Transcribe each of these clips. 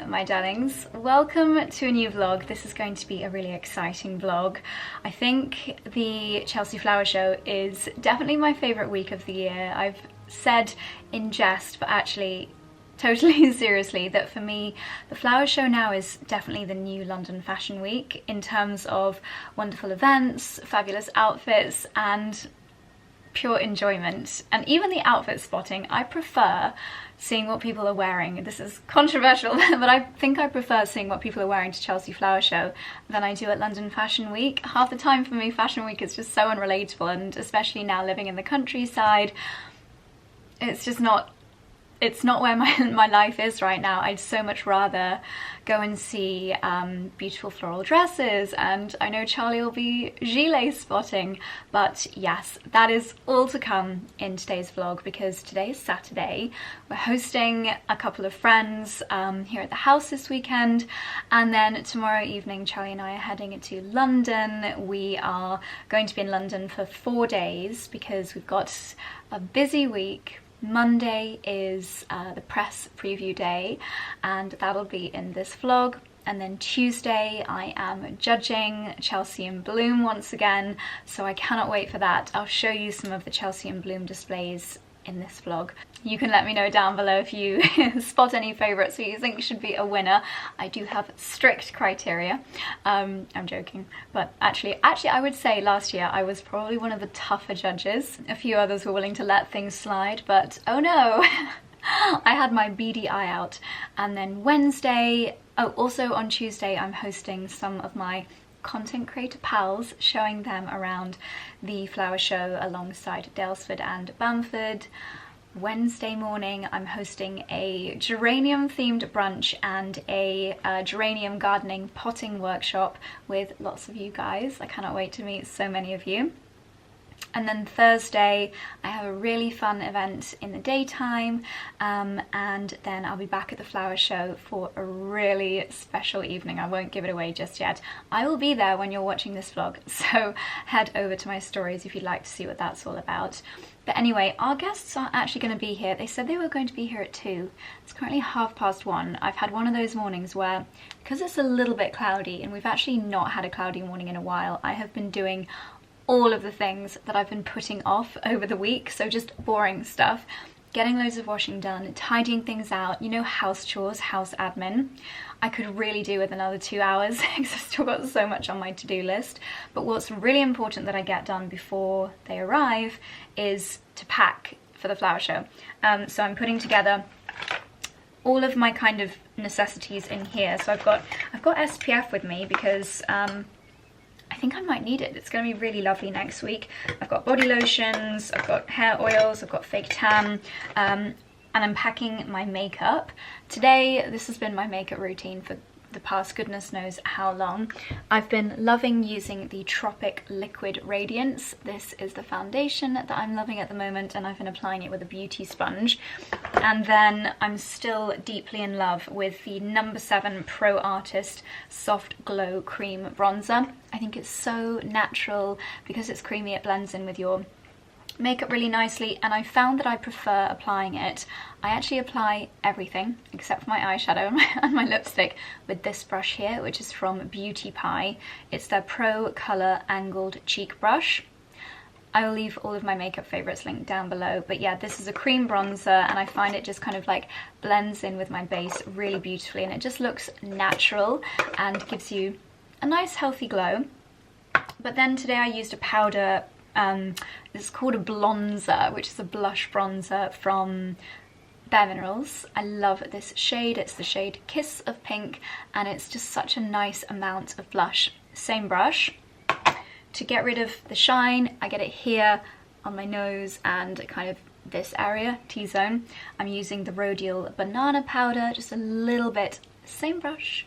my darlings. Welcome to a new vlog. This is going to be a really exciting vlog. I think the Chelsea Flower Show is definitely my favourite week of the year. I've said in jest, but actually totally seriously, that for me the Flower Show now is definitely the new London Fashion Week in terms of wonderful events, fabulous outfits and pure enjoyment. And even the outfit spotting, I prefer seeing what people are wearing. This is controversial, but I think I prefer seeing what people are wearing to Chelsea Flower Show than I do at London Fashion Week. Half the time for me Fashion Week is just so unrelatable, and especially now living in the countryside, it's just not, it's not where my life is right now. I'd so much rather go and see beautiful floral dresses, and I know Charlie will be gilet spotting, but yes, that is all to come in today's vlog, because today is Saturday. We're hosting a couple of friends here at the house this weekend, and then tomorrow evening Charlie and I are heading into London. We are going to be in London for 4 days because we've got a busy week. Monday is the press preview day, and that'll be in this vlog. And then Tuesday I am judging Chelsea and Bloom once again, so I cannot wait for that. I'll show you some of the Chelsea and Bloom displays in this vlog. You can let me know down below if you spot any favourites who you think should be a winner. I do have strict criteria. I'm joking, but actually I would say last year I was probably one of the tougher judges. A few others were willing to let things slide, but oh no, I had my beady eye out. And then Wednesday, oh, also on Tuesday I'm hosting some of my content creator pals, showing them around the flower show alongside Daylesford and Bamford. Wednesday morning I'm hosting a geranium themed brunch and a geranium gardening potting workshop with lots of you guys. I cannot wait to meet so many of you. And then Thursday I have a really fun event in the daytime, and then I'll be back at the flower show for a really special evening. I won't give it away just yet. I will be there when you're watching this vlog, so head over to my stories if you'd like to see what that's all about. But anyway, our guests are actually going to be here. They said they were going to be here at 2. It's currently 1:30. I've had one of those mornings where, because it's a little bit cloudy, and we've actually not had a cloudy morning in a while, I have been doing all of the things that I've been putting off over the week, so just boring stuff. Getting loads of washing done, tidying things out, you know, house chores, house admin. I could really do with another 2 hours because I've still got so much on my to-do list. But what's really important that I get done before they arrive is to pack for the flower show. So I'm putting together all of my kind of necessities in here. So I've got SPF with me because I think I might need it. It's going to be really lovely next week. I've got body lotions, I've got hair oils, I've got fake tan, and I'm packing my makeup. Today, this has been my makeup routine for the past goodness knows how long. I've been loving using the Tropic Liquid Radiance. This is the foundation that I'm loving at the moment, and I've been applying it with a beauty sponge. And then I'm still deeply in love with the No. 7 Pro Artist Soft Glow Cream Bronzer. I think it's so natural. Because it's creamy, it blends in with your makeup really nicely, and I found that I prefer applying it. I actually apply everything except for my eyeshadow and my lipstick with this brush here, which is from Beauty Pie. It's their Pro Colour Angled Cheek Brush. I will leave all of my makeup favourites linked down below, but yeah, this is a cream bronzer, and I find it just kind of like blends in with my base really beautifully, and it just looks natural and gives you a nice healthy glow. But then today I used a powder. It's called a Blonzer, which is a blush bronzer from Bare Minerals. I love this shade. It's the shade Kiss of Pink, and it's just such a nice amount of blush. Same brush. To get rid of the shine, I get it here on my nose and kind of this area, T-zone. I'm using the Rodial Banana Powder, just a little bit. Same brush.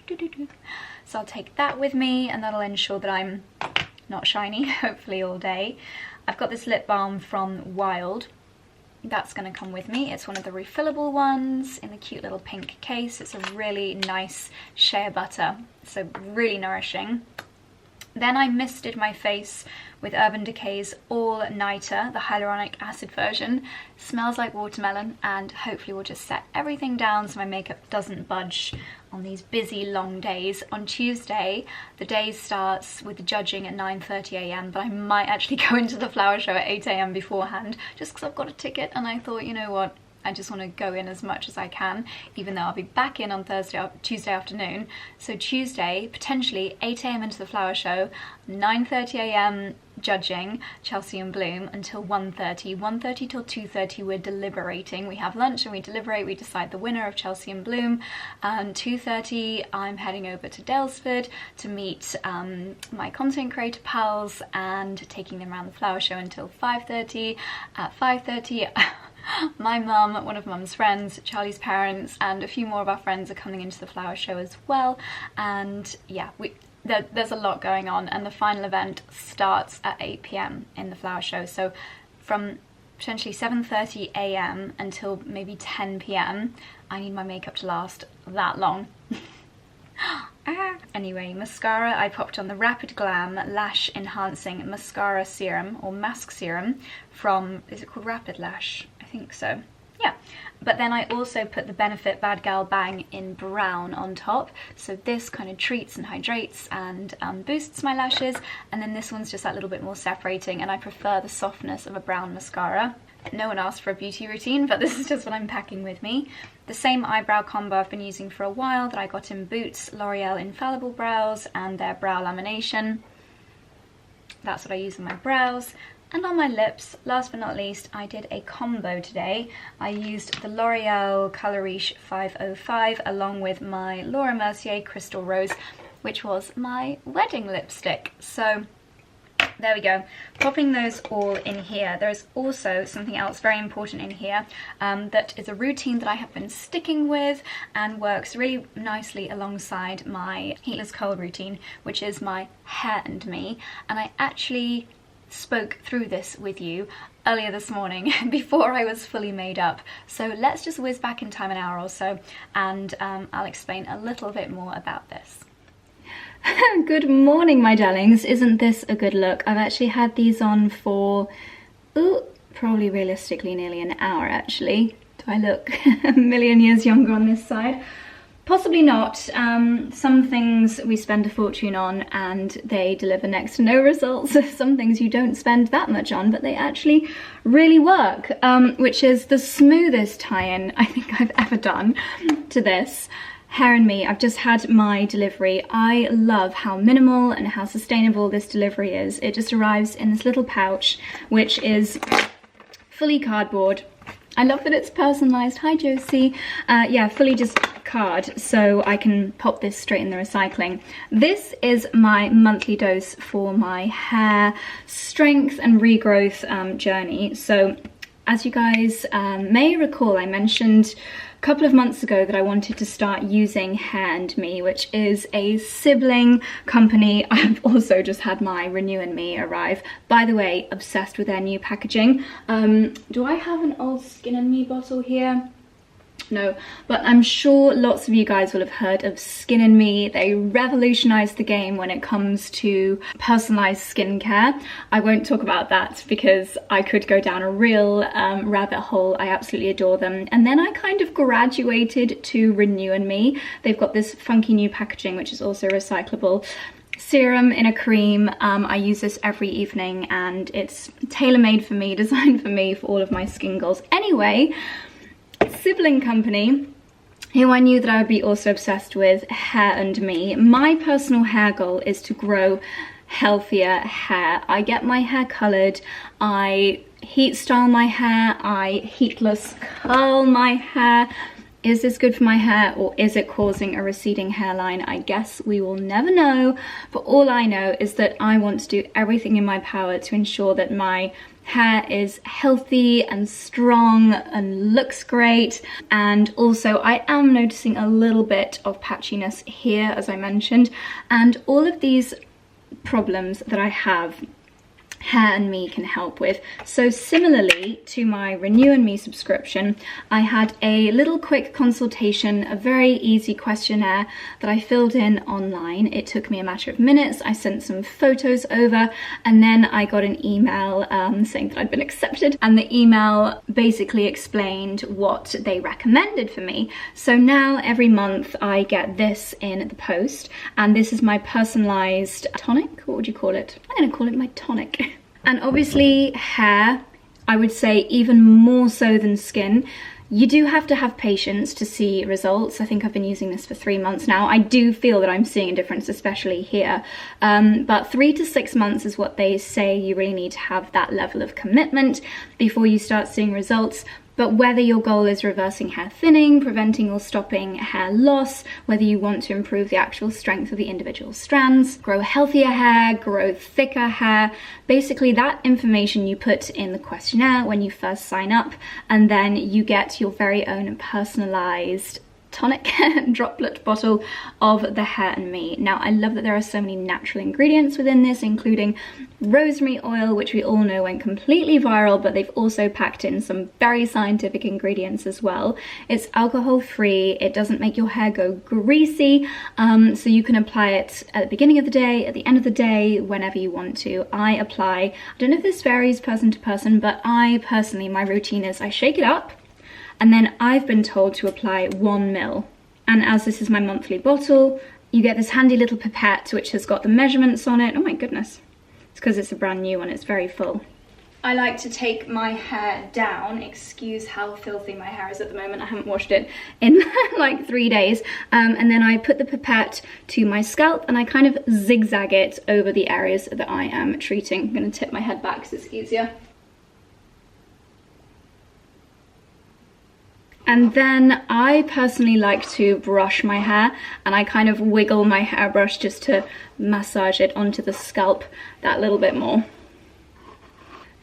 So I'll take that with me, and that'll ensure that I'm not shiny, hopefully all day. I've got this lip balm from Wild. That's going to come with me. It's one of the refillable ones in the cute little pink case. It's a really nice shea butter, so really nourishing. Then I misted my face with Urban Decay's All Nighter, the hyaluronic acid version. Smells like watermelon, and hopefully will just set everything down so my makeup doesn't budge on these busy long days. On Tuesday, the day starts with the judging at 9:30 a.m, but I might actually go into the flower show at 8 a.m. beforehand, just because I've got a ticket, and I thought, you know what, I just want to go in as much as I can, even though I'll be back in on Tuesday afternoon. So Tuesday, potentially 8 a.m. into the flower show, 9:30 a.m. judging Chelsea and Bloom until 1:30. 1:30 till 2:30 we're deliberating. We have lunch and we deliberate, we decide the winner of Chelsea and Bloom. 2:30 I'm heading over to 𝑭𝒊𝒏𝒅 to meet my content creator pals and taking them around the flower show until 5:30. At 5:30 my mum, one of mum's friends, Charlie's parents, and a few more of our friends are coming into the flower show as well. And yeah, there's a lot going on, and the final event starts at 8 p.m. in the flower show. So from potentially 7:30 a.m. until maybe 10 p.m, I need my makeup to last that long. Anyway, mascara, I popped on the Rapid Glam Lash Enhancing Mascara Serum, or Mask Serum, from, is it called Rapid Lash? I think so. Yeah, but then I also put the Benefit Bad Gal Bang in brown on top, so this kind of treats and hydrates and boosts my lashes, and then this one's just that little bit more separating, and I prefer the softness of a brown mascara. No one asked for a beauty routine, but this is just what I'm packing with me. The same eyebrow combo I've been using for a while that I got in Boots, L'Oreal Infallible Brows, and their brow lamination. That's what I use on my brows. And on my lips, last but not least, I did a combo today. I used the L'Oreal Color Riche 505 along with my Laura Mercier Crystal Rose, which was my wedding lipstick. So there we go, popping those all in here. There's also something else very important in here that is a routine that I have been sticking with and works really nicely alongside my heatless curl routine, which is my Hair and Me. And I actually spoke through this with you earlier this morning before I was fully made up. So let's just whiz back in time an hour or so, and I'll explain a little bit more about this. Good morning, my darlings. Isn't this a good look? I've actually had these on for, probably realistically nearly an hour actually. Do I look a million years younger on this side? Possibly not. Some things we spend a fortune on and they deliver next to no results. Some things you don't spend that much on, but they actually really work, which is the smoothest tie-in I think I've ever done to this. Hair and Me, I've just had my delivery. I love how minimal and how sustainable this delivery is. It just arrives in this little pouch, which is fully cardboard. I love that it's personalised. Hi Josie. Yeah, fully just card, so I can pop this straight in the recycling. This is my monthly dose for my hair strength and regrowth journey. So as you guys may recall, I mentioned a couple of months ago that I wanted to start using Hair and Me, which is a sibling company. I've also just had my Renew and Me arrive. By the way, obsessed with their new packaging. Do I have an old Skin and Me bottle here? No, but I'm sure lots of you guys will have heard of Skin and Me. They revolutionized the game when it comes to personalized skincare. I won't talk about that because I could go down a real rabbit hole. I absolutely adore them. And then I kind of graduated to Renew and Me. They've got this funky new packaging which is also recyclable. Serum in a cream. I use this every evening and it's tailor-made for me, designed for me, for all of my skin goals. Anyway, sibling company who I knew that I would be also obsessed with, Hair and Me. My personal hair goal is to grow healthier hair. I get my hair coloured, I heat style my hair, I heatless curl my hair. Is this good for my hair, or is it causing a receding hairline? I guess we will never know, but all I know is that I want to do everything in my power to ensure that my hair is healthy and strong and looks great. And also I am noticing a little bit of patchiness here, as I mentioned, and all of these problems that I have Hair and Me can help with. So similarly to my Renew and Me subscription, I had a little quick consultation, a very easy questionnaire that I filled in online. It took me a matter of minutes. I sent some photos over, and then I got an email saying that I'd been accepted, and the email basically explained what they recommended for me. So now every month I get this in the post, and this is my personalized tonic. What would you call it? I'm gonna call it my tonic. And obviously hair, I would say even more so than skin, you do have to have patience to see results. I think I've been using this for 3 months now. I do feel that I'm seeing a difference, especially here. But 3 to 6 months is what they say. You really need to have that level of commitment before you start seeing results. But whether your goal is reversing hair thinning, preventing or stopping hair loss, whether you want to improve the actual strength of the individual strands, grow healthier hair, grow thicker hair, basically that information you put in the questionnaire when you first sign up, and then you get your very own personalized tonic droplet bottle of the Hair and Me. Now, I love that there are so many natural ingredients within this, including rosemary oil, which we all know went completely viral, but they've also packed in some very scientific ingredients as well. It's alcohol free, it doesn't make your hair go greasy, so you can apply it at the beginning of the day, at the end of the day, whenever you want to. I apply, I don't know if this varies person to person, but I personally, my routine is I shake it up, and then I've been told to apply 1 ml. And as this is my monthly bottle, you get this handy little pipette which has got the measurements on it. Oh my goodness. It's because it's a brand new one, it's very full. I like to take my hair down. Excuse how filthy my hair is at the moment. I haven't washed it in like 3 days. And then I put the pipette to my scalp and I kind of zigzag it over the areas that I am treating. I'm gonna tip my head back because it's easier. And then I personally like to brush my hair, and I kind of wiggle my hairbrush just to massage it onto the scalp that little bit more.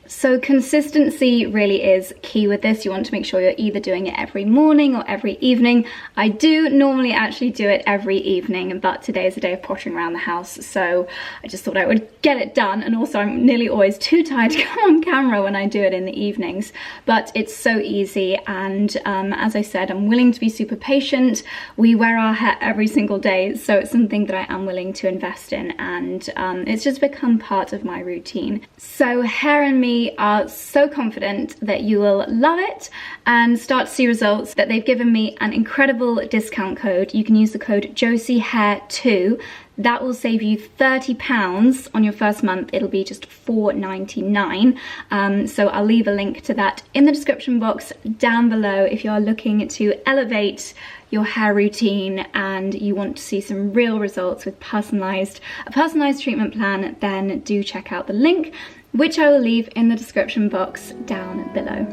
So consistency really is key with this. You want to make sure you're either doing it every morning or every evening. I do normally actually do it every evening, but today is a day of pottering around the house, so I just thought I would get it done. And also I'm nearly always too tired to come on camera when I do it in the evenings, but it's so easy. And as I said, I'm willing to be super patient. We wear our hair every single day, so it's something that I am willing to invest in, and it's just become part of my routine. So Hair and Me are so confident that you will love it and start to see results, that they've given me an incredible discount code. You can use the code JosieHair2. That will save you £30 on your first month. It'll be just $4.99. So I'll leave a link to that in the description box down below if you are looking to elevate your hair routine and you want to see some real results with a personalized treatment plan. Then do check out the link, which I will leave in the description box down below.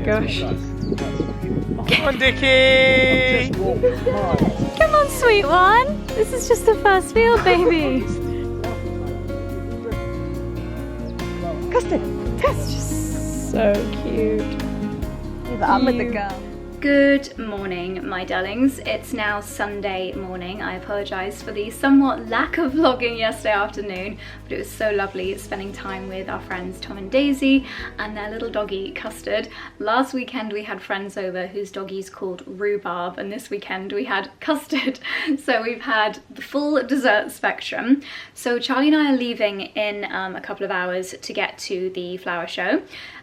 Gosh. Come on, Dickie! Come on, sweet one. This is just the first field, baby. Custard. That's just so cute. I'm with the girl. Good morning, my darlings. It's now Sunday morning. I apologise for the somewhat lack of vlogging yesterday afternoon, but it was so lovely spending time with our friends Tom and Daisy and their little doggy Custard. Last weekend we had friends over whose doggie's called Rhubarb, and this weekend we had Custard. So we've had the full dessert spectrum. So Charlie and I are leaving in a couple of hours to get to the flower show.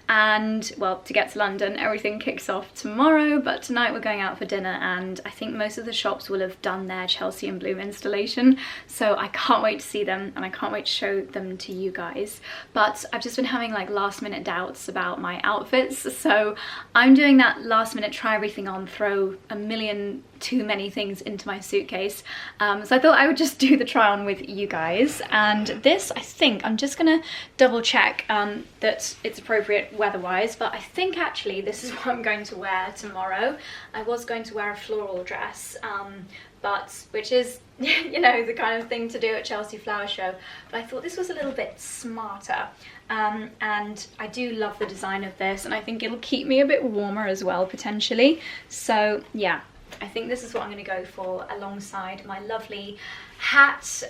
And well, to get to London, everything kicks off tomorrow, but tonight we're going out for dinner, and I think most of the shops will have done their Chelsea and Bloom installation, so I can't wait to see them and I can't wait to show them to you guys. But I've just been having like last minute doubts about my outfits, so I'm doing that last minute try everything on, throw a million too many things into my suitcase. So I thought I would just do the try on with you guys, and this, I think, I'm just gonna double check that it's appropriate weather-wise, but I think actually this is what I'm going to wear tomorrow. I was going to wear a floral dress, but which is, you know, the kind of thing to do at Chelsea Flower Show, but I thought this was a little bit smarter. And I do love the design of this, and I think it'll keep me a bit warmer as well, potentially. So yeah, I think this is what I'm going to go for alongside my lovely hat.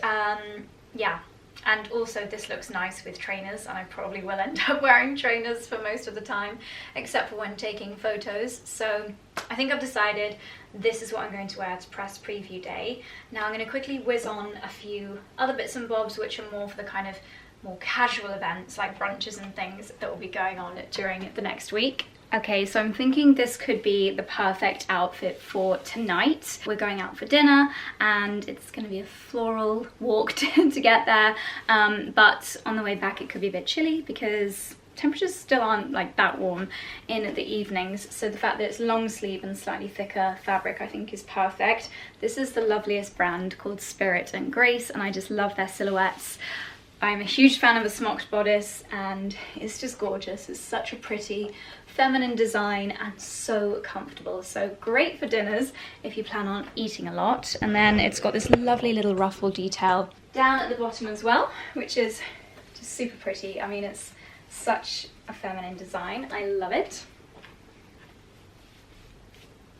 Yeah, and also this looks nice with trainers, and I probably will end up wearing trainers for most of the time, except for when taking photos. So I think I've decided this is what I'm going to wear to press preview day. Now I'm going to quickly whiz on a few other bits and bobs which are more for the kind of more casual events like brunches and things that will be going on during the next week. Okay, so I'm thinking this could be the perfect outfit for tonight. We're going out for dinner and it's going to be a floral walk to get there, but on the way back it could be a bit chilly because temperatures still aren't like that warm in the evenings, so the fact that it's long sleeve and slightly thicker fabric I think is perfect. This is the loveliest brand called Spirit and Grace, and I just love their silhouettes. I'm a huge fan of a smocked bodice and it's just gorgeous. It's such a pretty feminine design and so comfortable, so great for dinners if you plan on eating a lot. And then it's got this lovely little ruffle detail down at the bottom as well, which is just super pretty. I mean, it's such a feminine design. I love it.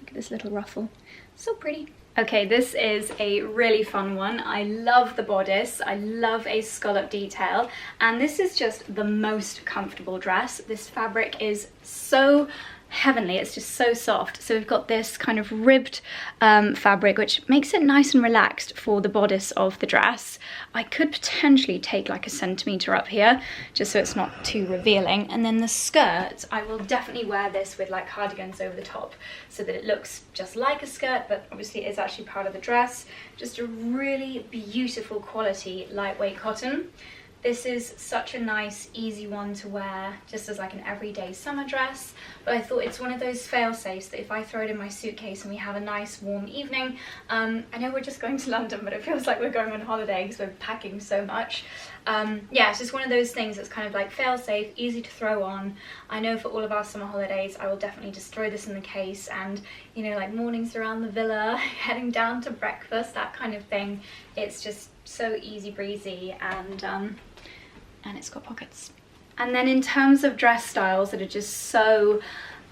Look at this little ruffle, so pretty. Okay, this is a really fun one. I love the bodice, I love a scallop detail, and this is just the most comfortable dress. This fabric is so heavenly, it's just so soft. So we've got this kind of ribbed fabric which makes it nice and relaxed for the bodice of the dress. I could potentially take like a centimetre up here just so it's not too revealing, and then the skirt, I will definitely wear this with like cardigans over the top so that it looks just like a skirt, but obviously it is actually part of the dress. Just a really beautiful quality lightweight cotton. This is such a nice, easy one to wear just as like an everyday summer dress, but I thought it's one of those fail-safes that if I throw it in my suitcase and we have a nice warm evening, I know we're just going to London, but it feels like we're going on holiday because we're packing so much. Yeah, it's just one of those things that's kind of like fail-safe, easy to throw on. I know for all of our summer holidays I will definitely just throw this in the case, and you know, like mornings around the villa, heading down to breakfast, that kind of thing. It's just so easy breezy, and it's got pockets. And then in terms of dress styles that are just so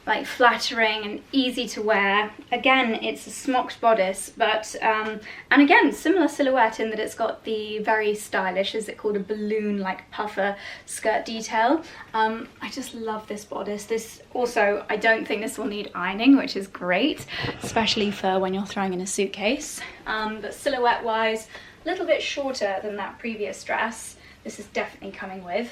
like flattering and easy to wear, again it's a smocked bodice, but and again similar silhouette in that it's got the very stylish, is it called a balloon like puffer skirt detail. I just love this bodice. This also, I don't think this will need ironing, which is great, especially for when you're throwing in a suitcase. But silhouette wise, a little bit shorter than that previous dress. This is definitely coming with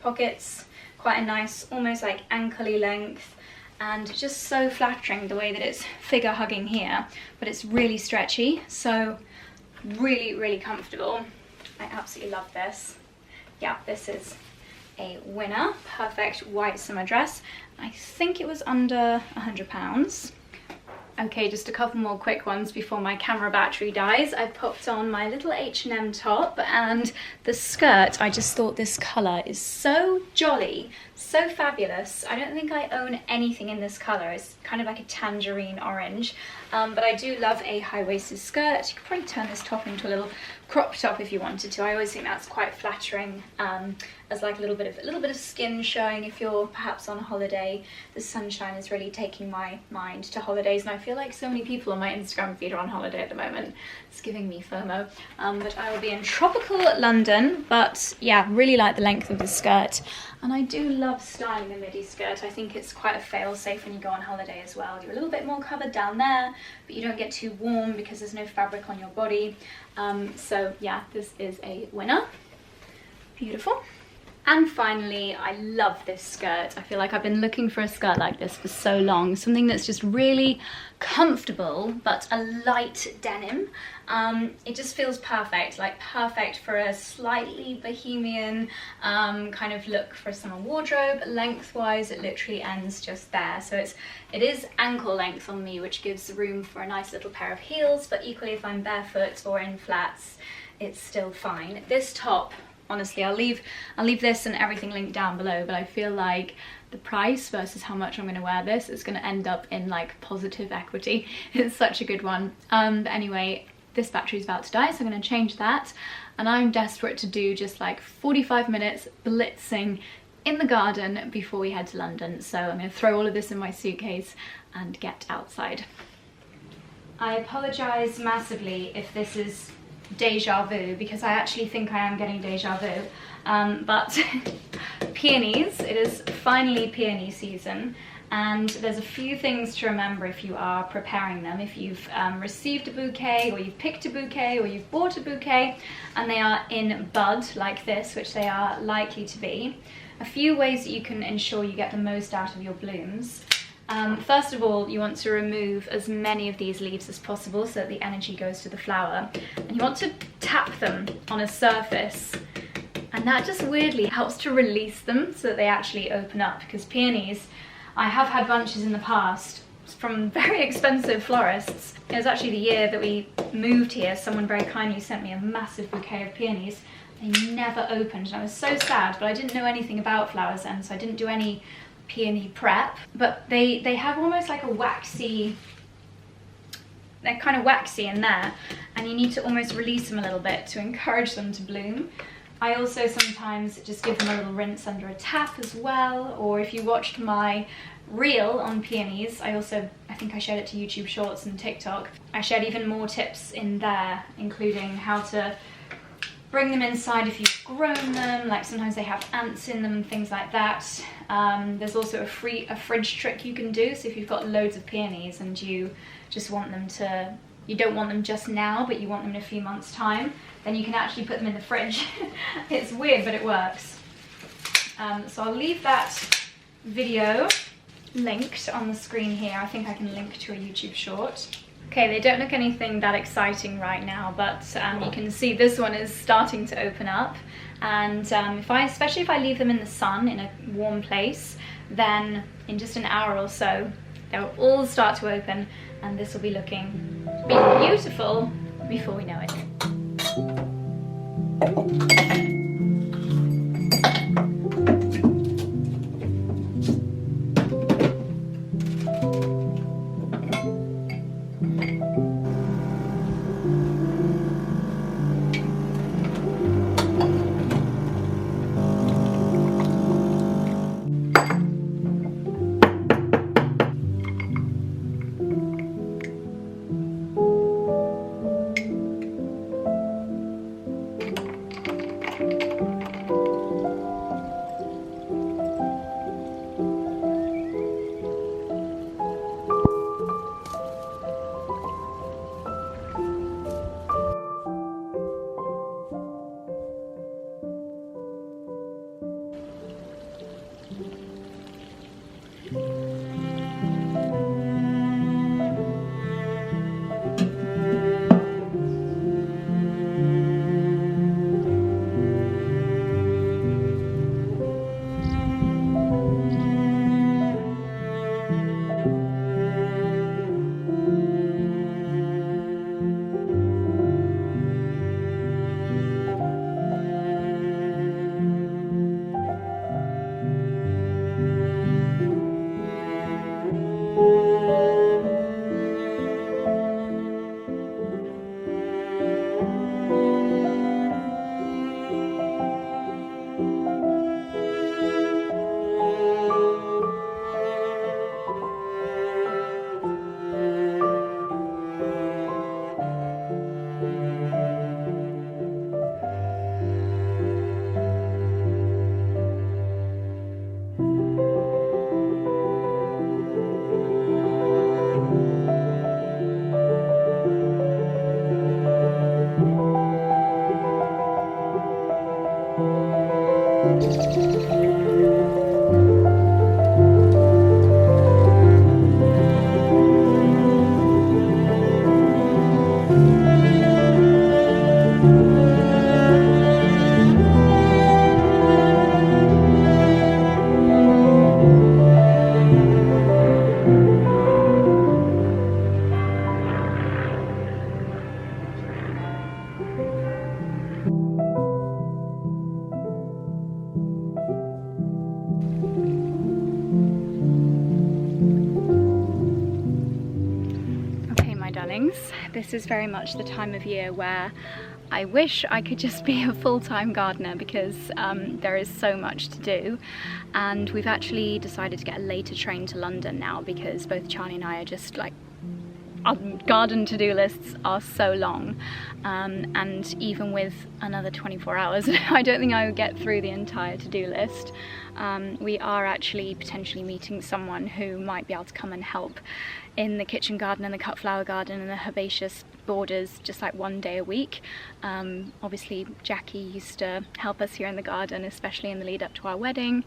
pockets, quite a nice, almost like ankle-y length, and just so flattering the way that it's figure hugging here, but it's really stretchy, so really, really comfortable. I absolutely love this. Yeah, this is a winner. Perfect white summer dress. I think it was under £100. Okay, just a couple more quick ones before my camera battery dies. I popped on my little H&M top, and the skirt, I just thought this colour is so jolly, so fabulous. I don't think I own anything in this colour. It's kind of like a tangerine orange. but I do love a high-waisted skirt. You could probably turn this top into a little crop top if you wanted to. I always think that's quite flattering, as like a little bit of skin showing if you're perhaps on holiday. The sunshine is really taking my mind to holidays, and I feel like so many people on my Instagram feed are on holiday at the moment. It's giving me FOMO. But I will be in tropical London, but yeah, really like the length of the skirt. And I do love styling the midi skirt. I think it's quite a fail-safe when you go on holiday as well. You're a little bit more covered down there, but you don't get too warm because there's no fabric on your body. So yeah, this is a winner. Beautiful. And finally, I love this skirt. I feel like I've been looking for a skirt like this for so long. Something that's just really comfortable, but a light denim. It just feels perfect, like perfect for a slightly bohemian kind of look for a summer wardrobe. Lengthwise, it literally ends just there. So it is ankle length on me, which gives room for a nice little pair of heels, but equally if I'm barefoot or in flats, it's still fine. This top, honestly, I'll leave this and everything linked down below, but I feel like the price versus how much I'm going to wear this is going to end up in like positive equity. It's such a good one. But anyway, this battery's about to die, so I'm going to change that, and I'm desperate to do just like 45 minutes blitzing in the garden before we head to London. So I'm going to throw all of this in my suitcase and get outside. I apologise massively if this is deja vu, because I actually think I am getting deja vu, but peonies, it is finally peony season, and there's a few things to remember if you are preparing them. If you've received a bouquet, or you've picked a bouquet, or you've bought a bouquet and they are in bud like this, which they are likely to be, a few ways that you can ensure you get the most out of your blooms. First of all, you want to remove as many of these leaves as possible so that the energy goes to the flower. And you want to tap them on a surface. And that just weirdly helps to release them so that they actually open up. Because peonies, I have had bunches in the past from very expensive florists. It was actually the year that we moved here. Someone very kindly sent me a massive bouquet of peonies. They never opened, and I was so sad, but I didn't know anything about flowers then, so I didn't do any peony prep. But they have almost like a waxy, they're kind of waxy in there, and you need to almost release them a little bit to encourage them to bloom. I also sometimes just give them a little rinse under a tap as well, or if you watched my reel on peonies, I think I shared it to YouTube Shorts and TikTok. I shared even more tips in there, including how to bring them inside if you've grown them, like sometimes they have ants in them and things like that. There's also a fridge trick you can do, so if you've got loads of peonies and you just want them to, you don't want them just now, but you want them in a few months' time, then you can actually put them in the fridge. It's weird, but it works. So I'll leave that video linked on the screen here. I think I can link to a YouTube short. Okay, they don't look anything that exciting right now, but you can see this one is starting to open up. And especially if I leave them in the sun in a warm place, then in just an hour or so, they'll all start to open, and this will be looking beautiful before we know it. mornings. This is very much the time of year where I wish I could just be a full-time gardener because there is so much to do, and we've actually decided to get a later train to London now because both Charlie and I are just like, our garden to-do lists are so long, and even with another 24 hours I don't think I would get through the entire to-do list. We are actually potentially meeting someone who might be able to come and help in the kitchen garden and the cut flower garden and the herbaceous borders just like one day a week. Obviously Jackie used to help us here in the garden, especially in the lead up to our wedding,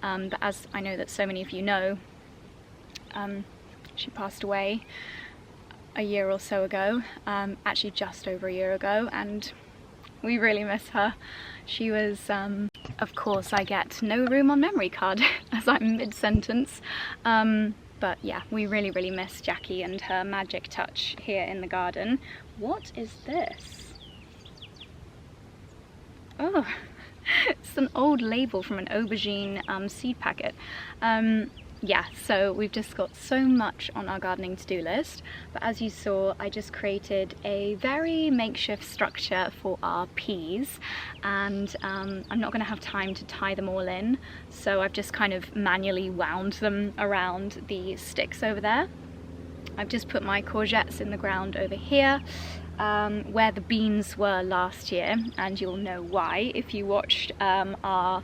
but as I know that so many of you know, she passed away a year or so ago, actually just over a year ago, and we really miss her. She was, of course I get no room on memory card as I'm mid-sentence, but yeah, we really miss Jackie and her magic touch here in the garden. What is this? Oh, it's an old label from an aubergine seed packet. Yeah, so we've just got so much on our gardening to-do list, but as you saw, I just created a very makeshift structure for our peas, and I'm not going to have time to tie them all in, so I've just kind of manually wound them around the sticks over there. I've just put my courgettes in the ground over here, where the beans were last year, and you'll know why if you watched our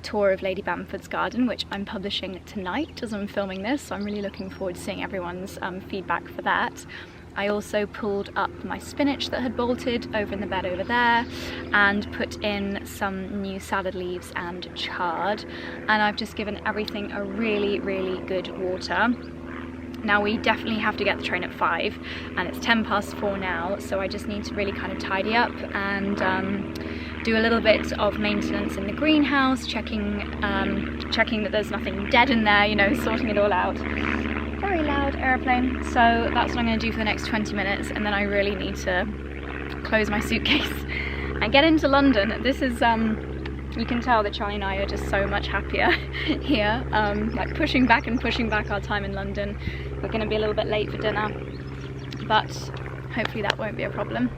tour of Lady Bamford's garden, which I'm publishing tonight as I'm filming this, so I'm really looking forward to seeing everyone's feedback for that. I also pulled up my spinach that had bolted over in the bed over there and put in some new salad leaves and chard, and I've just given everything a really good water. Now we definitely have to get the train at 5 and it's 4:10 now, so I just need to really kind of tidy up and do a little bit of maintenance in the greenhouse, checking that there's nothing dead in there, you know, sorting it all out. Very loud airplane. So that's what I'm going to do for the next 20 minutes, and then I really need to close my suitcase and get into London. This is you can tell that Charlie and I are just so much happier here, like pushing back our time in London. We're going to be a little bit late for dinner, but hopefully that won't be a problem.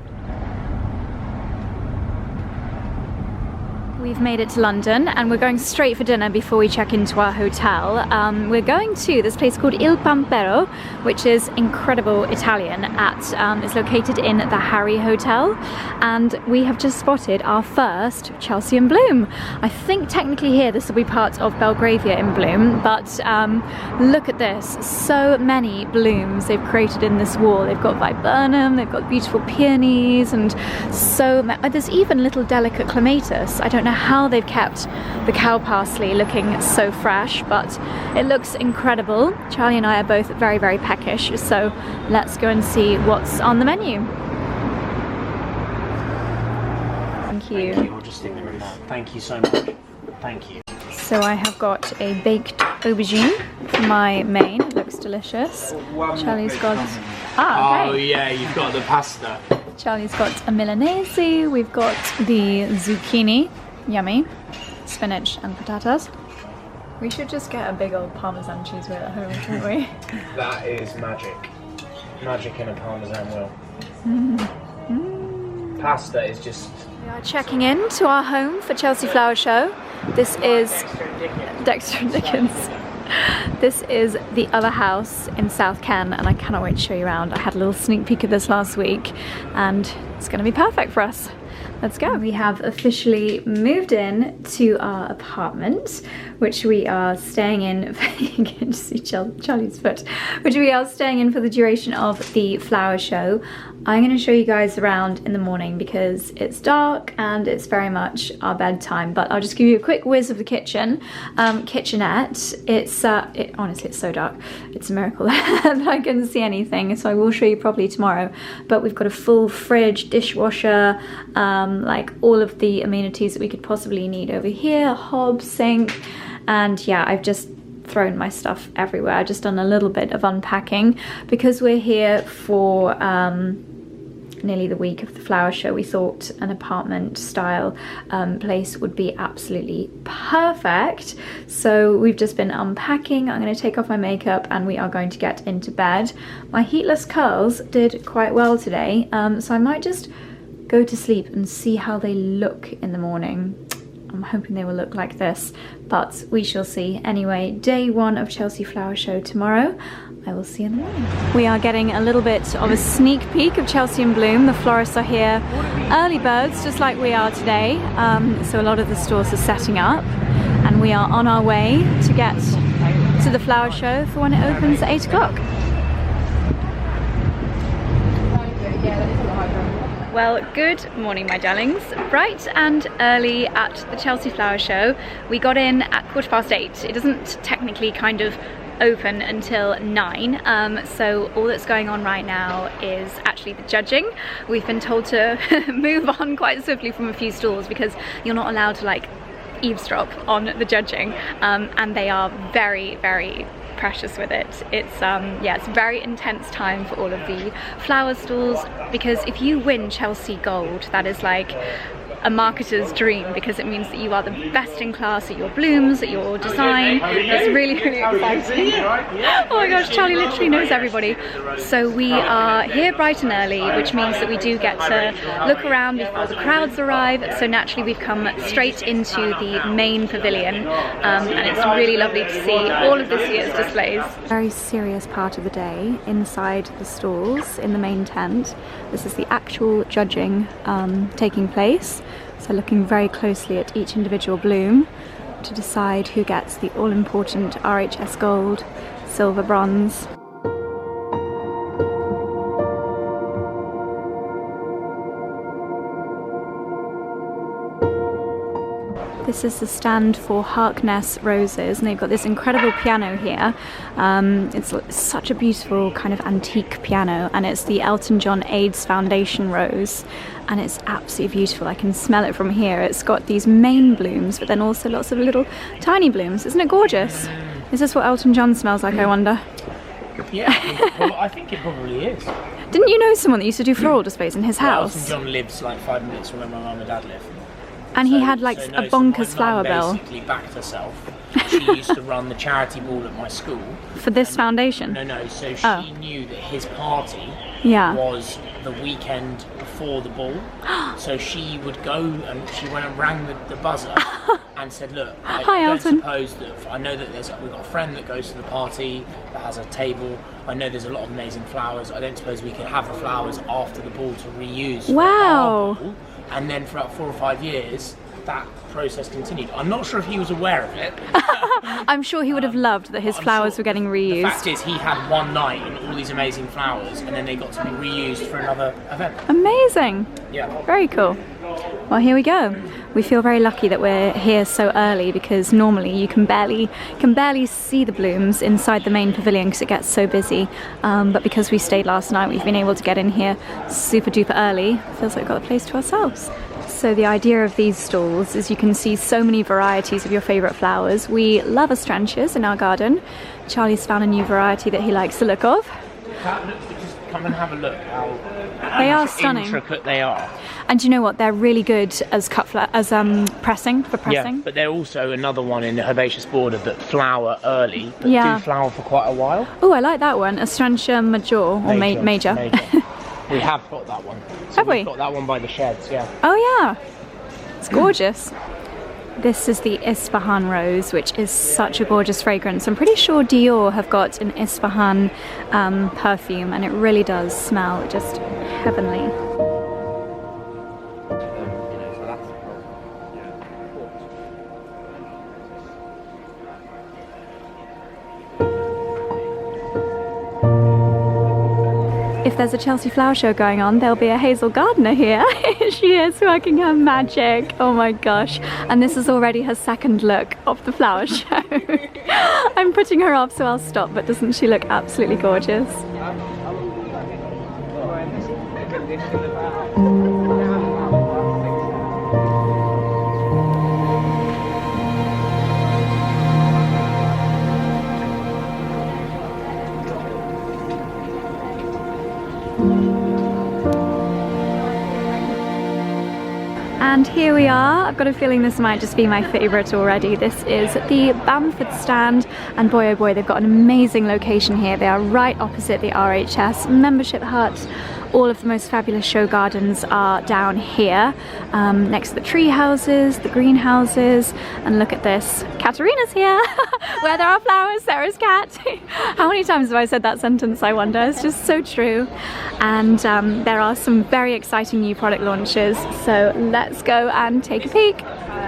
We've made it to London and we're going straight for dinner before we check into our hotel. We're going to this place called 𝑭𝒊𝒏𝒅, which is incredible Italian. It's located in the Harry Hotel, and we have just spotted our first Chelsea in bloom. I think technically here this will be part of Belgravia in bloom, but look at this, so many blooms they've created in this wall. They've got viburnum, they've got beautiful peonies, and so there's even little delicate clematis. I don't know how they've kept the cow parsley looking so fresh, but it looks incredible. Charlie and I are both very peckish, so let's go and see what's on the menu. Thank you. Thank you. I'll just stick them in there. Thank you so much. Thank you. So I have got a baked aubergine for my main. It looks delicious. Charlie's got... Ah, okay. Oh yeah, you've got the pasta. Charlie's got a Milanese. We've got the zucchini. Yummy. Spinach and potatoes. We should just get a big old Parmesan cheese wheel at home, shouldn't we? That is magic. Magic in a Parmesan wheel. Pasta is just... We are checking in to our home for Chelsea Flower Show. This is Dexter and Dickens. This is the other house in South Ken, and I cannot wait to show you around. I had a little sneak peek of this last week and it's going to be perfect for us. Let's go. We have officially moved in to our apartment, which we are staying in, you can see Charlie's foot, which we are staying in for the duration of the flower show. I'm going to show you guys around in the morning because it's dark and it's very much our bedtime, but I'll just give you a quick whiz of the kitchen. Kitchenette, honestly it's so dark, it's a miracle that I couldn't see anything, so I will show you properly tomorrow. But we've got a full fridge, dishwasher, like all of the amenities that we could possibly need over here, hob, sink, and yeah, I've just thrown my stuff everywhere. I've just done a little bit of unpacking because we're here for nearly the week of the flower show, we thought an apartment style place would be absolutely perfect. So we've just been unpacking. I'm going to take off my makeup and we are going to get into bed. My heatless curls did quite well today, so I might just go to sleep and see how they look in the morning. I'm hoping they will look like this, but we shall see. Anyway, day 1 of Chelsea Flower Show tomorrow. I will see you in the morning. We are getting a little bit of a sneak peek of Chelsea in bloom. The florists are here, early birds, just like we are today. So a lot of the stores are setting up, and we are on our way to get to the flower show for when it opens at 8 o'clock. Well, good morning, my darlings. Bright and early at the Chelsea Flower Show. We got in at 8:15. It doesn't technically kind of open until 9, so all that's going on right now is actually the judging. We've been told to move on quite swiftly from a few stalls because you're not allowed to like eavesdrop on the judging, and they are very, very precious with it. It's yeah, it's a very intense time for all of the flower stalls, because if you win Chelsea Gold, that is like a marketer's dream, because it means that you are the best in class at your blooms, at your design. It's really, really exciting. Oh my gosh, Charlie literally knows everybody. So we are here bright and early, which means that we do get to look around before the crowds arrive. So naturally we've come straight into the main pavilion, and it's really lovely to see all of this year's displays. Very serious part of the day inside the stalls in the main tent. This is the actual judging taking place. So looking very closely at each individual bloom to decide who gets the all-important RHS Gold, Silver, Bronze. This is the stand for Harkness roses, and they've got this incredible piano here. It's such a beautiful kind of antique piano, and it's the Elton John AIDS Foundation rose, and it's absolutely beautiful. I can smell it from here. It's got these main blooms, but then also lots of little tiny blooms. Isn't it gorgeous? Is this what Elton John smells like, I wonder? Yeah, well, I think it probably is. Didn't you know someone that used to do floral displays in his house? Elton John lives like 5 minutes from where my mum and dad live. And he had like a bonkers flower bill. Basically backed herself. She used to run the charity ball at my school. For this foundation? No, so she knew that his party was the weekend before the ball. So she would go and she went and rang the buzzer and said, look, I don't suppose that, I know that we've got a friend that goes to the party that has a table. I know there's a lot of amazing flowers. I don't suppose we could have the flowers after the ball to reuse. Wow. For our ball. And then for about 4 or 5 years, that process continued. I'm not sure if he was aware of it. I'm sure he would have loved that his flowers were getting reused. The fact is, he had one night and all these amazing flowers, and then they got to be reused for another event. Amazing. Yeah. Very cool. Well, here we go. We feel very lucky that we're here so early, because normally you can barely see the blooms inside the main pavilion because it gets so busy. But because we stayed last night, we've been able to get in here super duper early. Feels like we've got the place to ourselves. So the idea of these stalls is you can see so many varieties of your favourite flowers. We love astrantias in our garden. Charlie's found a new variety that he likes the look of. Just come and have a look how they are stunning. Intricate they are. And do you know what? They're really good as pressing. Yeah, but they're also another one in the herbaceous border that flower early, but do flower for quite a while. Oh, I like that one. Astrantia major or major. We have got that one. So have we? We've got that one by the sheds, yeah. Oh yeah, it's gorgeous. This is the Isfahan rose, which is such a gorgeous fragrance. I'm pretty sure Dior have got an Isfahan perfume, and it really does smell just heavenly. If there's a Chelsea Flower Show going on, there'll be a Hazel gardener here. She is working her magic. Oh my gosh. And this is already her second look of the flower show. I'm putting her off, so I'll stop, but doesn't she look absolutely gorgeous? And here we are. I've got a feeling this might just be my favourite already. This is the Bamford stand, and boy oh boy, they've got an amazing location here. They are right opposite the RHS membership hut. All of the most fabulous show gardens are down here, next to the tree houses, the greenhouses, and look at this. Katerina's here! Where there are flowers, there is cat. How many times have I said that sentence, I wonder? It's just so true. And there are some very exciting new product launches, so let's go and take a peek.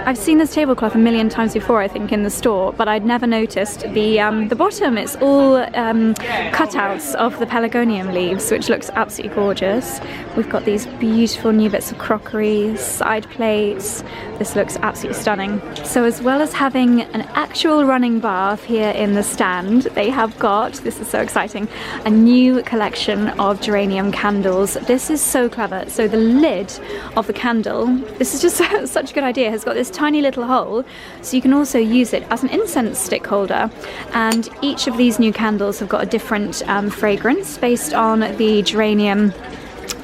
I've seen this tablecloth a million times before, I think, in the store, but I'd never noticed the bottom. It's all cutouts of the pelargonium leaves, which looks absolutely gorgeous. We've got these beautiful new bits of crockery, side plates. This looks absolutely stunning. So as well as having an actual running bath here in the stand, they have got, this is so exciting, a new collection of geranium candles. This is so clever. So the lid of the candle, this is just such a good idea, has got this tiny little hole, so you can also use it as an incense stick holder. And each of these new candles have got a different fragrance based on the geranium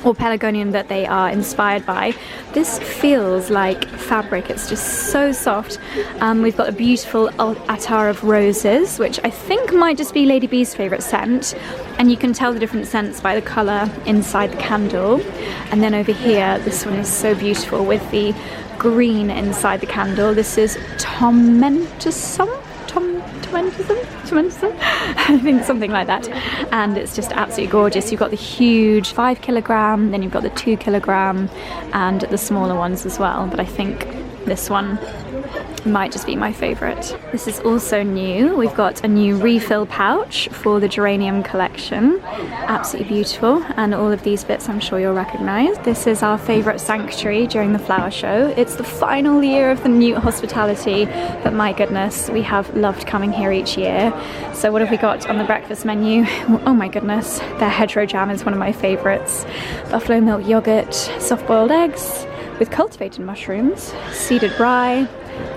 or pelargonium that they are inspired by. This feels like fabric, it's just so soft. We've got a beautiful attar of roses, which I think might just be Lady B's favourite scent, and you can tell the different scents by the colour inside the candle. And then over here, this one is so beautiful with the green inside the candle. This is Tomentisum? I think something like that, and it's just absolutely gorgeous. You've got the huge 5 kilogram, then you've got the 2 kilogram, and the smaller ones as well, but I think this one might just be my favourite. This is also new. We've got a new refill pouch for the geranium collection. Absolutely beautiful, and all of these bits I'm sure you'll recognise. This is our favourite sanctuary during the flower show. It's the final year of the Newt hospitality, but my goodness, we have loved coming here each year. So what have we got on the breakfast menu? Oh my goodness, their hedgerow jam is one of my favourites. Buffalo milk yogurt, soft boiled eggs with cultivated mushrooms, seeded rye.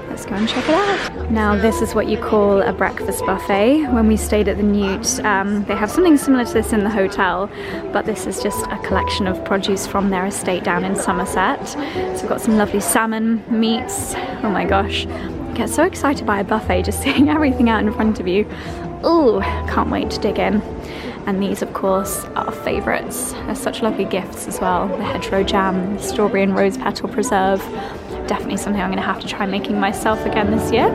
Let's go and check it out. Now this is what you call a breakfast buffet. When we stayed at the Newt, they have something similar to this in the hotel, but this is just a collection of produce from their estate down in Somerset. So we've got some lovely salmon, meats. Oh my gosh, I get so excited by a buffet just seeing everything out in front of you. Ooh, can't wait to dig in. And these, of course, are favourites. They're such lovely gifts as well. The hedgerow jam, the strawberry and rose petal preserve. Definitely something I'm going to have to try making myself again this year.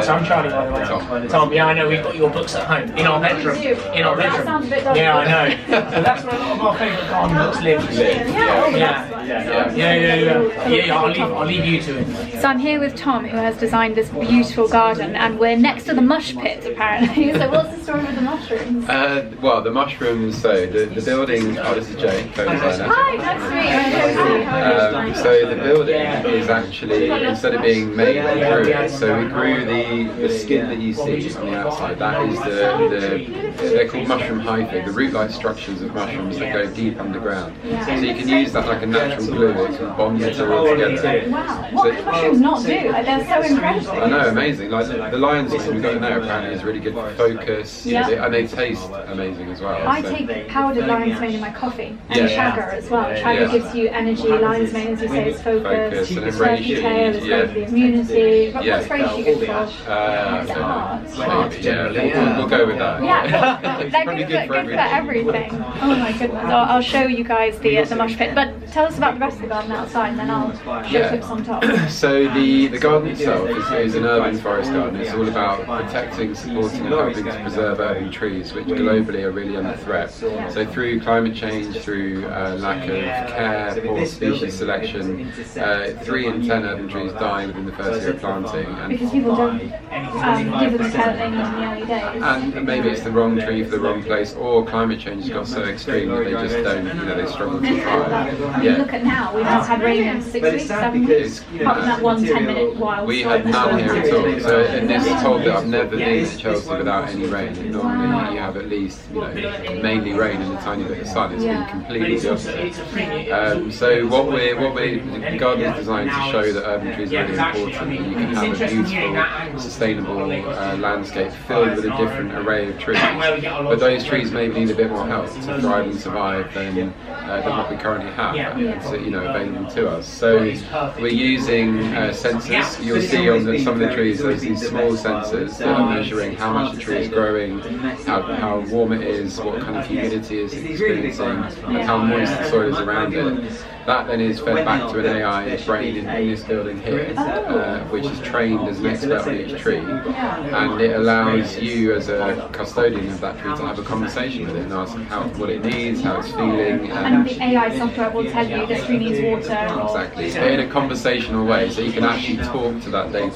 I'm Charlie, by the way. Tom, yeah, I know, we've got your books at home. In our bedroom. In our bedroom. Yeah, I know. So that's where a lot of our favourite garden books live. Yeah, I'll leave you to it. So I'm here with Tom, who has designed this beautiful garden, and we're next to the mush pit, apparently. So what's the story with the mushrooms? Well, the mushrooms, so the building, this is Jay, co-designer. Hi, nice to meet you. So the building is actually, instead of being made, we grew it. So we grew the skin that you see on the outside. That is they're called mushroom hyphae, the root-like structures of mushrooms that go deep underground. So you can use that like a natural glue. It can bond material together. Wow, what can mushrooms not do? Like, they're so incredible. I know, amazing. Like the lion's mane we've got in there apparently is really good for focus, and they taste amazing as well. I take powdered lion's mane in my coffee, and shagger as well. Shagger gives you energy, lion's mane, as you say, is focus, and it's turkey tail, it's good for the immunity. What spray do you go for? We'll go with that. Yeah, they're good for everything. Oh my goodness. I'll show you guys the mush pit, but tell us about the rest of the garden outside, and then I'll show tips on top. So the garden itself is an urban forest garden. It's all about protecting, supporting and helping to preserve urban trees, which globally are really under threat. So through climate change, through lack of care, poor species selection, 3 in 10 urban trees die within the first year of planting. And because people don't given the curling in the early days. And maybe it's the wrong tree for the wrong place, or climate change has got so extreme that they just don't, they struggle to thrive. Look at now, we've not had rain in 6 weeks, 7 weeks, apart from that one 10-minute wild. We had none here at all. So this is told that I've never been at Chelsea without any rain. And normally you have at least, mainly rain and a tiny bit of sun. It's been completely the opposite. So what the garden is designed to show that urban trees are really important. That you can have a beautiful, sustainable landscape filled with a different array of trees. But those trees maybe need a bit more help to thrive and survive than what we currently have, available to us. So we're using sensors. You'll see on some of the trees there's these small sensors that are measuring how much the tree is growing, how warm it is, what kind of humidity it's experiencing, and how moist the soil is around it. That then is fed back to an AI brain in this building here, which is trained as an expert on each tree, and it allows you as a custodian of that tree to have a conversation with it and ask what it needs, how it's feeling. And the AI software will tell you this tree needs water. Exactly, but in a conversational way, so you can actually talk to that data.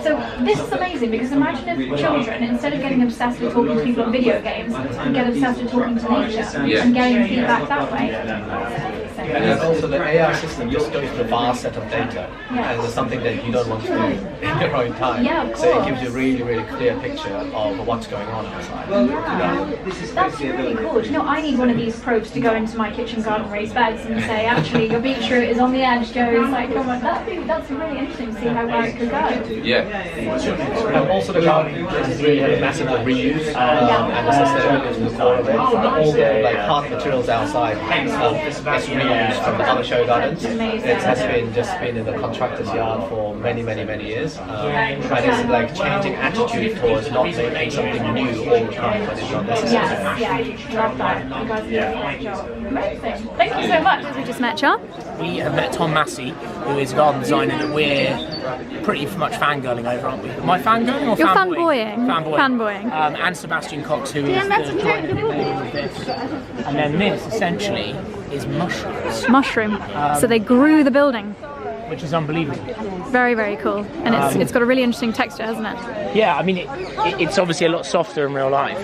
So this is amazing, because imagine if children, instead of getting obsessed with talking to people on video games, can get obsessed with talking to nature and getting feedback that way. And also the AI system just goes with a vast set of data, and it's something that you don't want to do in your own time. So it gives you a really, really clear picture of what's going on outside. That's really cool. I need one of these probes to go into my kitchen garden raised beds and say, actually, your beetroot is on the edge, Joe. It's like, come on, that's really interesting to see how far it could go. Yeah. Also the garden is really had a massive reuse and the sustainability is in the core of it. All the hard materials outside is reused from the other show gardens. It has been in the contractor's yard for many years. And it's like changing attitude towards not making something new all the time when it's not necessary. Yes, love that. You guys did a great job. Amazing. Thank you so much. We just met Char. We have met Tom Massey, who is a garden designer that we're pretty much fangirling over, aren't we? Am I fangirling or You're fanboying? Fanboying. And Sebastian Cox, who is the joint of this. And then this, essentially, is mushrooms. Mushroom. So they grew the building. Which is unbelievable. Very cool. And it's got a really interesting texture, hasn't it? Yeah, I mean, it's obviously a lot softer in real life.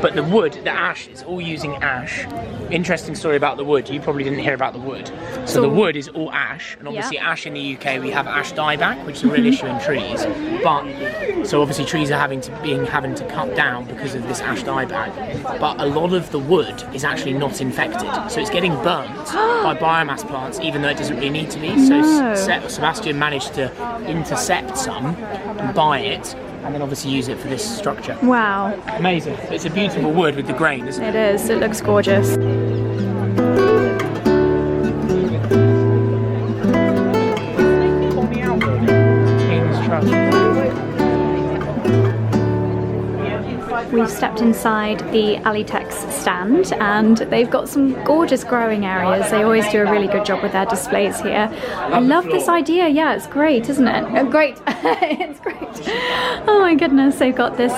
But the wood, the ash, it's all using ash. Interesting story about the wood. You probably didn't hear about the wood. So the wood is all ash, and obviously ash in the UK we have ash dieback, which is a real issue in trees. But so obviously trees are having to cut down because of this ash dieback. But a lot of the wood is actually not infected, so it's getting burnt by biomass plants, even though it doesn't really need to be. So Sebastian managed to intercept some and buy it, and then obviously use it for this structure. Wow. Amazing. It's a beautiful wood with the grain, isn't it? It is. It looks gorgeous. We've stepped inside the 𝑭𝒊𝒏𝒅 stand, and they've got some gorgeous growing areas. They always do a really good job with their displays here. I love this idea. Yeah, it's great, isn't it? Great. It's great. Oh my goodness. They've got this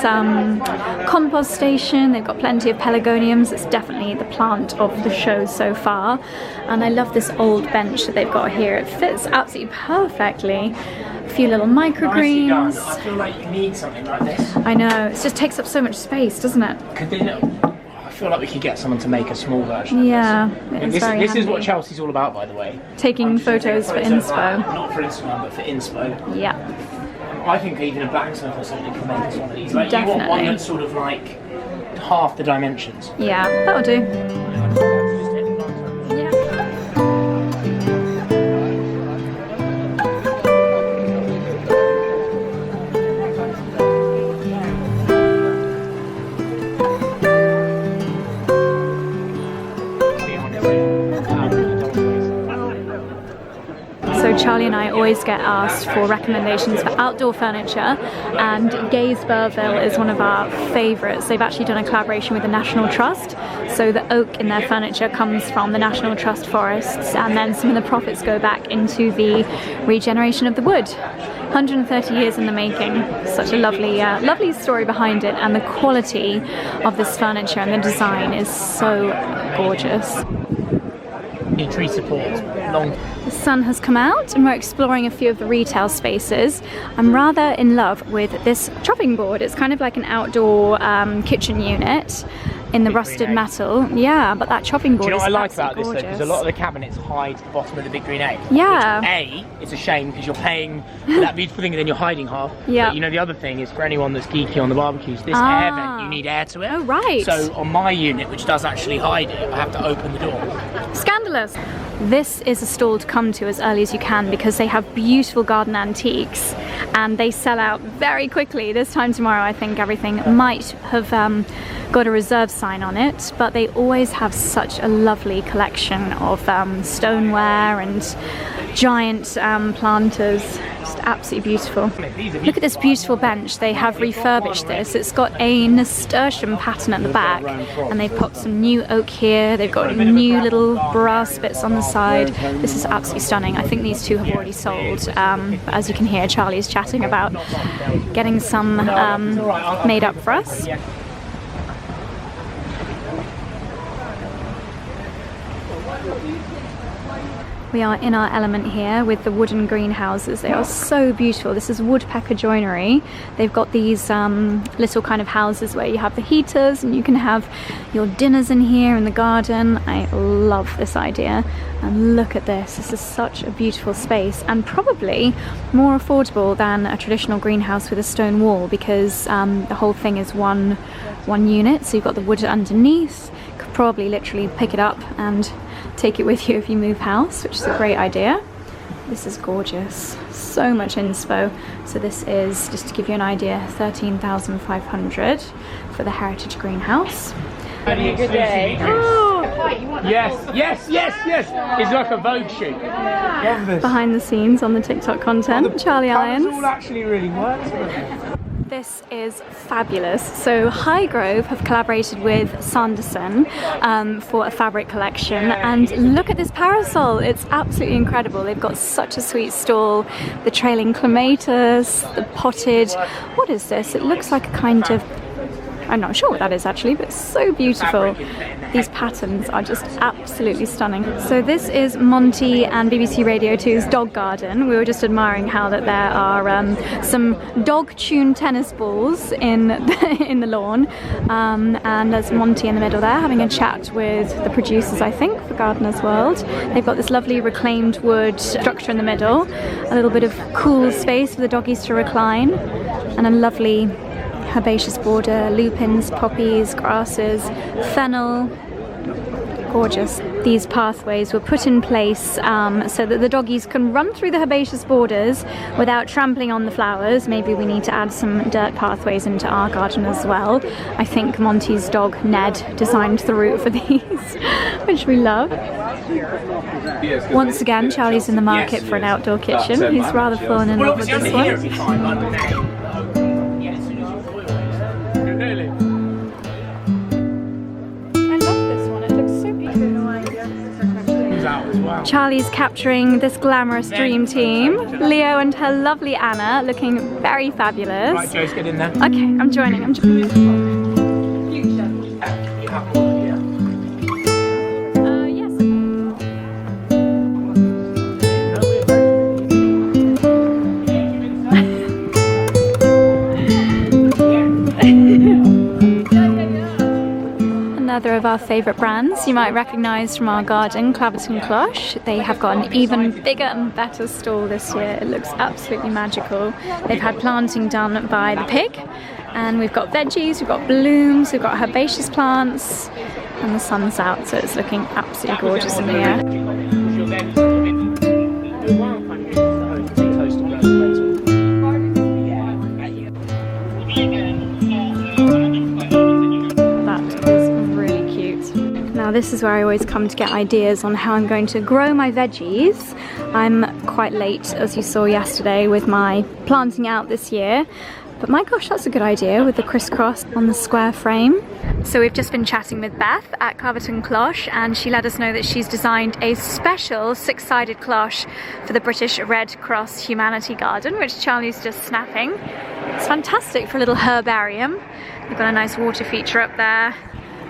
compost station. They've got plenty of pelargoniums. It's definitely the plant of the show so far. And I love this old bench that they've got here. It fits absolutely perfectly. A few little microgreens. I feel like you need something like this. I know, it just takes up so much space, doesn't it? I feel like we could get someone to make a small version. Yeah, this is what Chelsea's all about, by the way. Taking photos for inspo. Not for Instagram, but for inspo. Yeah. I think even a blacksmith or something can make us one of these. Like, definitely. You want one that's sort of like half the dimensions. Yeah, that'll do. Charlie and I always get asked for recommendations for outdoor furniture, and 𝑭𝒊𝒏𝒅 is one of our favourites. They've actually done a collaboration with the National Trust, so the oak in their furniture comes from the National Trust forests, and then some of the profits go back into the regeneration of the wood. 130 years in the making. Such a lovely story behind it, and the quality of this furniture and the design is so gorgeous. Tree support. Long. The sun has come out and we're exploring a few of the retail spaces. I'm rather in love with this chopping board. It's kind of like an outdoor kitchen unit in the rusted metal. Yeah, but that chopping board is absolutely gorgeous. Do you know what I like about this though? Because a lot of the cabinets hide the bottom of the big green egg. Yeah. Which, it's a shame because you're paying for that beautiful thing and then you're hiding half. Yeah. But you know the other thing is for anyone that's geeky on the barbecues, this air vent, you need air to it. Oh, right. So on my unit, which does actually hide it, I have to open the door. Scandalous. This is a stall to come to as early as you can because they have beautiful garden antiques and they sell out very quickly. This time tomorrow I think everything might have got a reserve sign on it, but they always have such a lovely collection of stoneware and giant planters. Just absolutely beautiful. Look at this beautiful bench. They have refurbished this. It's got a nasturtium pattern at the back and they've put some new oak here. They've got new little brass bits on the side. This is absolutely stunning. I think these two have already sold. But as you can hear, Charlie's chatting about getting some made up for us. We are in our element here with the wooden greenhouses. They are so beautiful. This is 𝑭𝒊𝒏𝒅 Joinery. They've got these little kind of houses where you have the heaters and you can have your dinners in here in the garden. I love this idea. And look at this. This is such a beautiful space and probably more affordable than a traditional greenhouse with a stone wall because the whole thing is one unit. So you've got the wood underneath. Could probably literally pick it up and take it with you if you move house, which is a great idea. This is gorgeous. So much inspo. So this is, just to give you an idea, 13,500 for the heritage greenhouse. Having a good day. Oh. Yes, yes, yes, yes. It's like a Vogue shoot. Behind the scenes on the TikTok content, Charlie Irons. All actually really works. This is fabulous. So Highgrove have collaborated with Sanderson for a fabric collection, and look at this parasol. It's absolutely incredible. They've got such a sweet stall. The trailing clematis, the potted, what is this? It looks like a kind of, I'm not sure what that is actually, but it's so beautiful. These patterns are just absolutely stunning. So this is Monty and BBC Radio 2's dog garden. We were just admiring how that there are some dog-tuned tennis balls in the lawn. And there's Monty in the middle there having a chat with the producers, I think, for Gardener's World. They've got this lovely reclaimed wood structure in the middle, a little bit of cool space for the doggies to recline, and a lovely herbaceous border, lupins, poppies, grasses, fennel. Gorgeous. These pathways were put in place so that the doggies can run through the herbaceous borders without trampling on the flowers. Maybe we need to add some dirt pathways into our garden as well. I think Monty's dog Ned designed the route for these, which we love. Once again, Charlie's in the market for an outdoor kitchen. He's rather fallen in love with this one. Charlie's capturing this glamorous dream team. Leo and her lovely Anna looking very fabulous. Right, Joe's get in there. Okay, I'm joining. Another of our favourite brands you might recognise from our garden, 𝑭𝒊𝒏𝒅 𝑴𝒆. They have got an even bigger and better stall this year. It looks absolutely magical. They've had planting done by the pig, and we've got veggies, we've got blooms, we've got herbaceous plants, and the sun's out, so it's looking absolutely gorgeous in here. Now this is where I always come to get ideas on how I'm going to grow my veggies. I'm quite late, as you saw yesterday, with my planting out this year. But my gosh, that's a good idea with the crisscross on the square frame. So we've just been chatting with Beth at 𝑭𝒊𝒏𝒅 𝒆, and she let us know that she's designed a special six-sided cloche for the British Red Cross Humanity Garden, which Charlie's just snapping. It's fantastic for a little herbarium. We've got a nice water feature up there.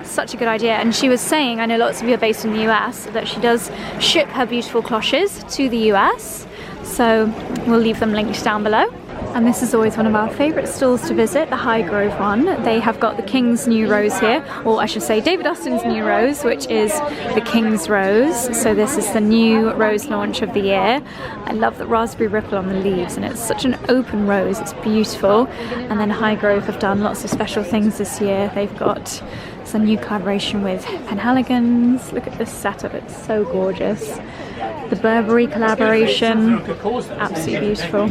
such a good idea. And she was saying, I know lots of you are based in the US, that she does ship her beautiful cloches to the US. So we'll leave them linked down below. And this is always one of our favourite stalls to visit, the Highgrove one. They have got the King's New Rose here, or I should say David Austin's New Rose, which is the King's Rose. So this is the new rose launch of the year. I love the raspberry ripple on the leaves, and it's such an open rose, it's beautiful. And then Highgrove have done lots of special things this year. They've got some new collaboration with Penhaligons. Look at this setup, it's so gorgeous. The Burberry collaboration, absolutely beautiful.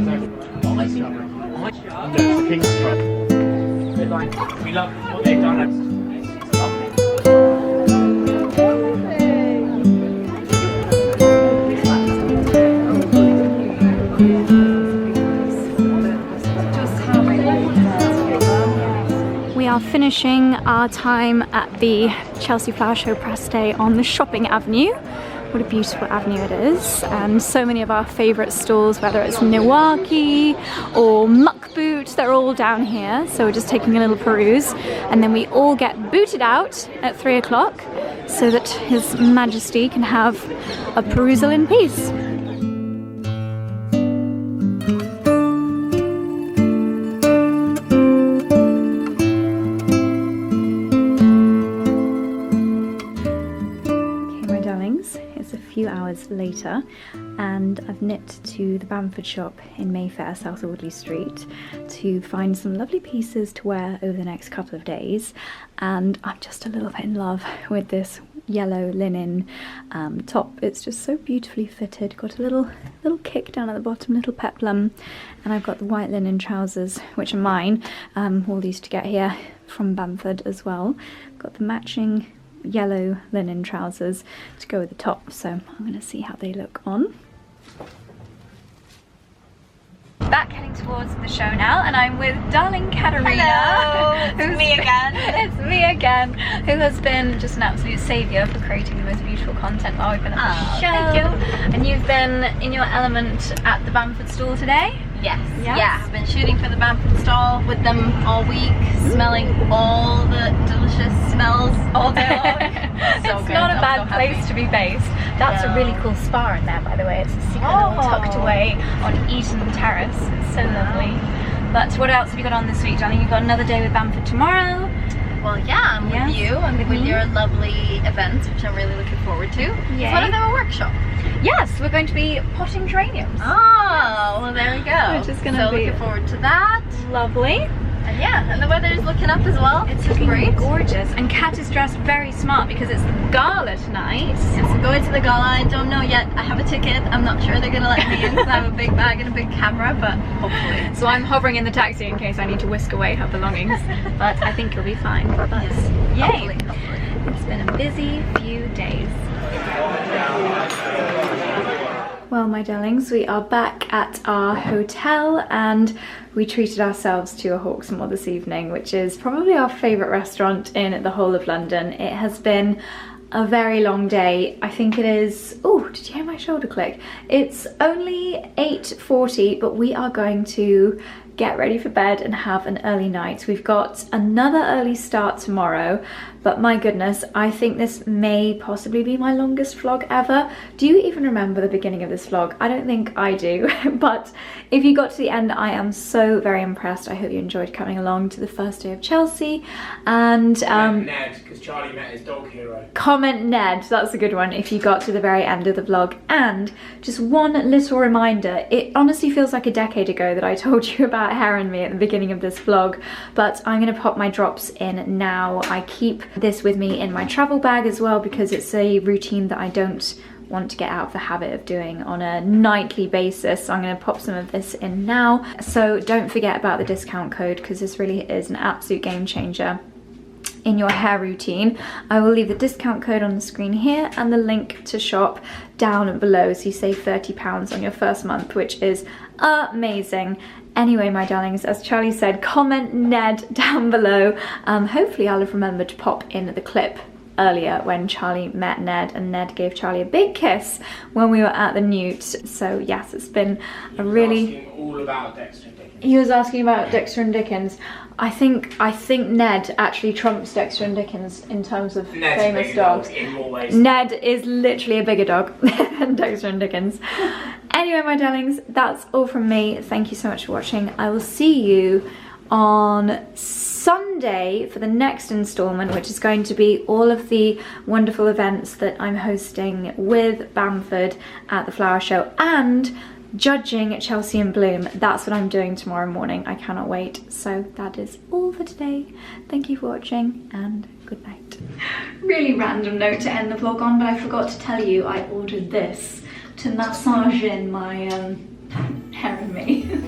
We love what they've done. We are finishing our time at the Chelsea Flower Show press day on the shopping avenue. What a beautiful avenue it is, and so many of our favourite stalls, whether it's 𝑭𝒊𝒏𝒅 or Muck Boot, they're all down here. So we're just taking a little peruse, and then we all get booted out at 3 o'clock so that His Majesty can have a perusal in peace. Hours later, and I've nipped to the Bamford shop in Mayfair, South Audley Street, to find some lovely pieces to wear over the next couple of days. And I'm just a little bit in love with this yellow linen top. It's just so beautifully fitted, got a little kick down at the bottom, little peplum, and I've got the white linen trousers, which are mine. All these to get here from Bamford as well. Got the matching yellow linen trousers to go with the top, so I'm going to see how they look on. Back heading towards the show now, and I'm with darling Katerina. Hello, it's me again. It's me again, who has been just an absolute saviour for creating the most beautiful content while we've been at the show. Thank you. And you've been in your element at the Bamford stall today? Yes. Yeah, I've been shooting for the Bamford stall with them all week, smelling all the delicious smells all day long. It's not a bad place to be based. That's a really cool spa in there, by the way. It's a secret little tucked away on Eaton Terrace. It's so lovely. But what else have you got on this week, darling? You've got another day with Bamford tomorrow. Well, yeah, I'm with you. I'm with your lovely events, which I'm really looking forward to. Yay. What about a workshop? Yes, we're going to be potting geraniums. Oh, well, there we go. Which is going to be looking forward to that. Lovely. And yeah, and the weather is looking up as well. It's looking great. Gorgeous. And Kat is dressed very smart because it's the gala tonight. Yes, I'm going to the gala. I don't know yet. I have a ticket. I'm not sure they're going to let me in because I have a big bag and a big camera, but hopefully. So I'm hovering in the taxi in case I need to whisk away her belongings. But I think you'll be fine. But yes. Yay. Hopefully. It's been a busy few days. Well, my darlings, we are back at our hotel, and we treated ourselves to a Hawksmoor this evening, which is probably our favourite restaurant in the whole of London. It has been a very long day. I think it is, oh, did you hear my shoulder click? It's only 8:40, but we are going to get ready for bed and have an early night. We've got another early start tomorrow, but my goodness, I think this may possibly be my longest vlog ever. Do you even remember the beginning of this vlog? I don't think I do, but if you got to the end, I am so very impressed. I hope you enjoyed coming along to the first day of Chelsea. And Ned, because Charlie met his dog hero. Comment Ned, that's a good one if you got to the very end of the vlog. And just one little reminder, it honestly feels like a decade ago that I told you about Hair and Me at the beginning of this vlog, but I'm gonna pop my drops in now. I keep this with me in my travel bag as well because it's a routine that I don't want to get out of the habit of doing on a nightly basis. So I'm going to pop some of this in now. So don't forget about the discount code because this really is an absolute game changer in your hair routine. I will leave the discount code on the screen here and the link to shop down below, so you save £30 on your first month, which is amazing. Anyway, my darlings, as Charlie said, comment Ned down below. Hopefully I'll have remembered to pop in the clip earlier when Charlie met Ned and Ned gave Charlie a big kiss when we were at the Newt. So yes, it's been a really... all about Dexter. He was asking about Dexter and Dickens. I think Ned actually trumps Dexter and Dickens in terms of famous dogs. In more ways. Ned is literally a bigger dog than Dexter and Dickens. Anyway, my darlings, that's all from me. Thank you so much for watching. I will see you on Sunday for the next installment, which is going to be all of the wonderful events that I'm hosting with Bamford at the flower show and judging Chelsea in Bloom. That's what I'm doing tomorrow morning. I cannot wait. So that is all for today. Thank you for watching and good night. Really random note to end the vlog on, but I forgot to tell you I ordered this to massage in my hair and me.